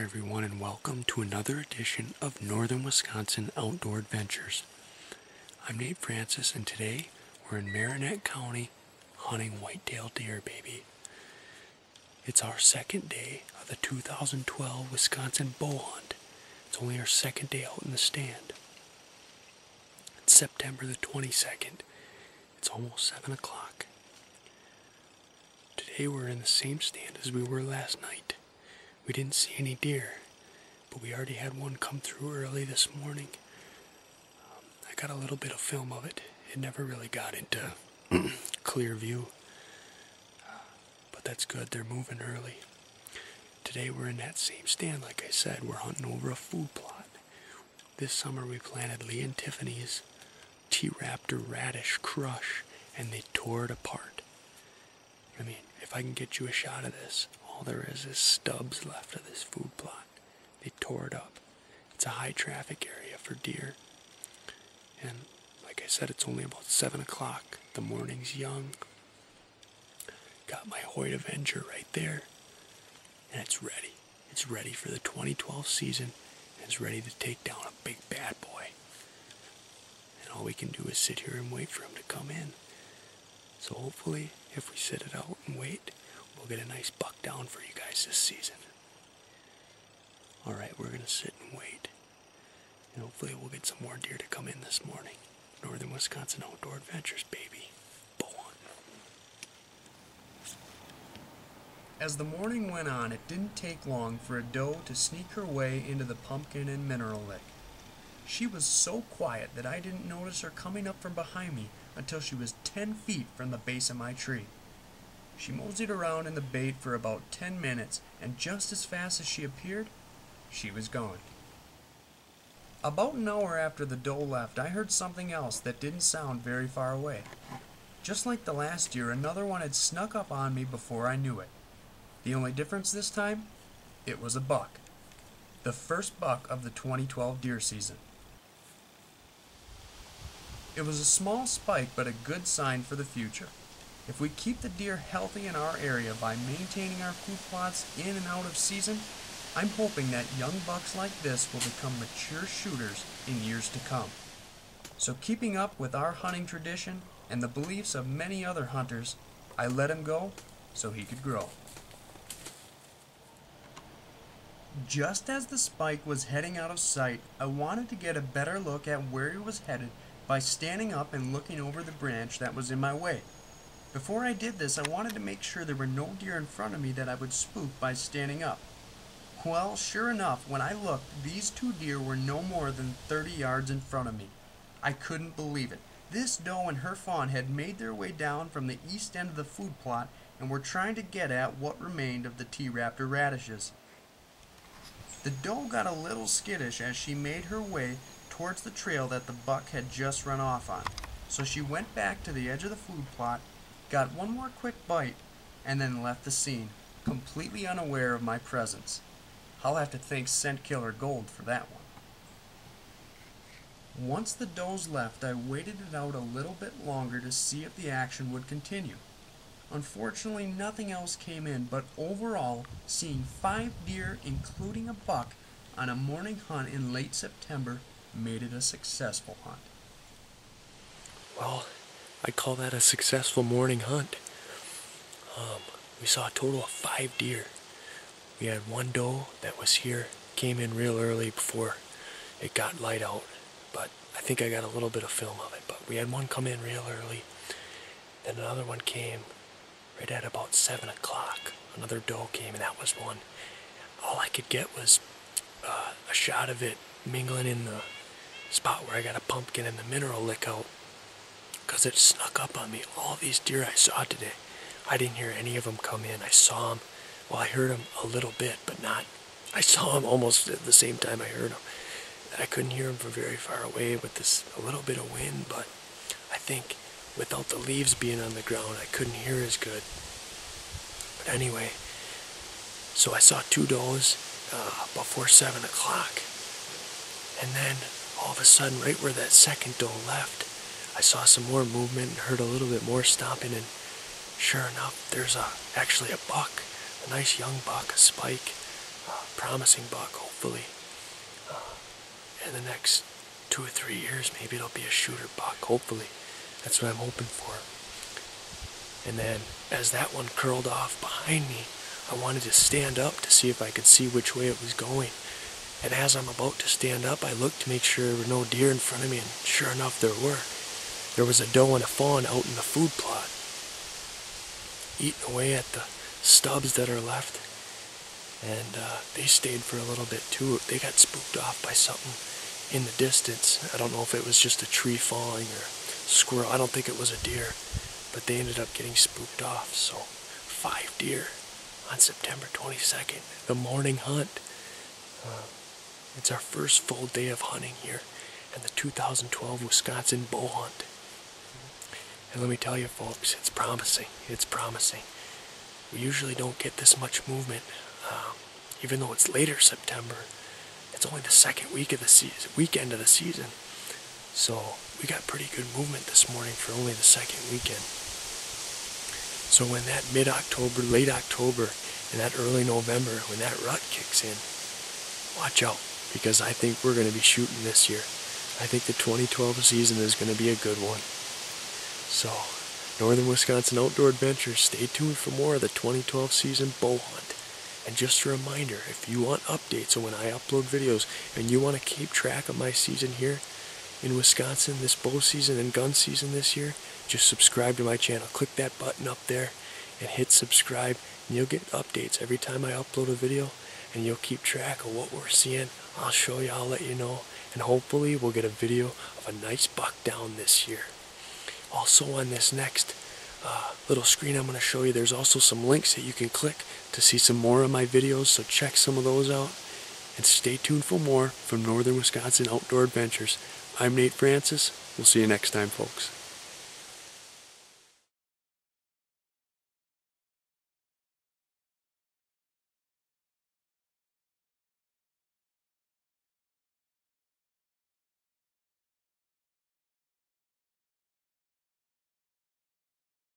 everyone, and welcome to another edition of Northern Wisconsin Outdoor Adventures. I'm Nate Francis, and today we're in Marinette County hunting whitetail deer, baby. It's our second day of the 2012 Wisconsin bow hunt. It's only our second day out in the stand. It's September the 22nd. It's almost 7 o'clock. Today we're in the same stand as we were last night. We didn't see any deer, but we already had one come through early this morning. I got a little bit of film of it. It never really got into clear view, but that's good. They're moving early. Today we're in that same stand, like I said. We're hunting over a food plot. This summer we planted Lee and Tiffany's T-Raptor Radish crush, and they tore it apart. I mean, if I can get you a shot of this, all there is stubs left of this food plot. They tore it up. It's a high traffic area for deer. And like I said, it's only about 7 o'clock. The morning's young. Got my Hoyt Avenger right there. And it's ready. It's ready for the 2012 season. And it's ready to take down a big bad boy. And all we can do is sit here and wait for him to come in. So hopefully, if we sit it out and wait, we'll get a nice buck down for you guys this season. Alright, we're going to sit and wait. And hopefully we'll get some more deer to come in this morning. Northern Wisconsin Outdoor Adventures, baby. Bow hunt. As the morning went on, it didn't take long for a doe to sneak her way into the pumpkin and mineral lick. She was so quiet that I didn't notice her coming up from behind me until she was 10 feet from the base of my tree. She moseyed around in the bait for about 10 minutes, and just as fast as she appeared, she was gone. About an hour after the doe left, I heard something else that didn't sound very far away. Just like the last year, another one had snuck up on me before I knew it. The only difference this time? It was a buck. The first buck of the 2012 deer season. It was a small spike, but a good sign for the future. If we keep the deer healthy in our area by maintaining our food plots in and out of season, I'm hoping that young bucks like this will become mature shooters in years to come. So keeping up with our hunting tradition and the beliefs of many other hunters, I let him go so he could grow. Just as the spike was heading out of sight, I wanted to get a better look at where he was headed by standing up and looking over the branch that was in my way. Before I did this, I wanted to make sure there were no deer in front of me that I would spook by standing up. Well, sure enough, when I looked, these two deer were no more than 30 yards in front of me. I couldn't believe it. This doe and her fawn had made their way down from the east end of the food plot and were trying to get at what remained of the T-Raptor radishes. The doe got a little skittish as she made her way towards the trail that the buck had just run off on. So she went back to the edge of the food plot, got one more quick bite, and then left the scene, completely unaware of my presence. I'll have to thank Scent Killer Gold for that one. Once the does left, I waited it out a little bit longer to see if the action would continue. Unfortunately, nothing else came in, but overall, seeing 5 deer, including a buck, on a morning hunt in late September made it a successful hunt. Well, I'd call that a successful morning hunt. We saw a total of 5 deer. We had one doe that was here, came in real early before it got light out, but I think I got a little bit of film of it. But we had one come in real early, then another one came right at about 7 o'clock. Another doe came, and that was one. All I could get was a shot of it mingling in the spot where I got a pumpkin and the mineral lick out, because it snuck up on me. All these deer I saw today, I didn't hear any of them come in. I saw them, well, I heard them a little bit, but not, I saw them almost at the same time I heard them. I couldn't hear them from very far away with this a little bit of wind, but I think without the leaves being on the ground, I couldn't hear as good. But anyway, so I saw 2 does before 7 o'clock, and then all of a sudden, right where that second doe left, I saw some more movement and heard a little bit more stomping, and sure enough, there's actually a buck, a nice young buck, a spike, promising buck, hopefully. In the next 2 or 3 years, maybe it'll be a shooter buck, hopefully. That's what I'm hoping for. And then, as that one curled off behind me, I wanted to stand up to see if I could see which way it was going. And as I'm about to stand up, I looked to make sure there were no deer in front of me, and sure enough there were. There was a doe and a fawn out in the food plot, eating away at the stubs that are left. And they stayed for a little bit too. They got spooked off by something in the distance. I don't know if it was just a tree falling or squirrel. I don't think it was a deer, but they ended up getting spooked off. So 5 deer on September 22nd, the morning hunt. It's our first full day of hunting here in the 2012 Wisconsin bow hunt. And let me tell you folks, it's promising. It's promising. We usually don't get this much movement, even though it's later September. It's only the second week of the season, weekend of the season. So we got pretty good movement this morning for only the second weekend. So when that mid-October, late October, and that early November, when that rut kicks in, watch out, because I think we're going to be shooting this year. I think the 2012 season is going to be a good one. So, Northern Wisconsin Outdoor Adventures, stay tuned for more of the 2012 season bow hunt. And just a reminder, if you want updates on when I upload videos and you want to keep track of my season here in Wisconsin, this bow season and gun season this year, just subscribe to my channel. Click that button up there and hit subscribe, and you'll get updates every time I upload a video, and you'll keep track of what we're seeing. I'll show you, I'll let you know, and hopefully we'll get a video of a nice buck down this year. Also on this next little screen I'm going to show you, there's also some links that you can click to see some more of my videos, so check some of those out. And stay tuned for more from Northern Wisconsin Outdoor Adventures. I'm Nate Francis. We'll see you next time, folks.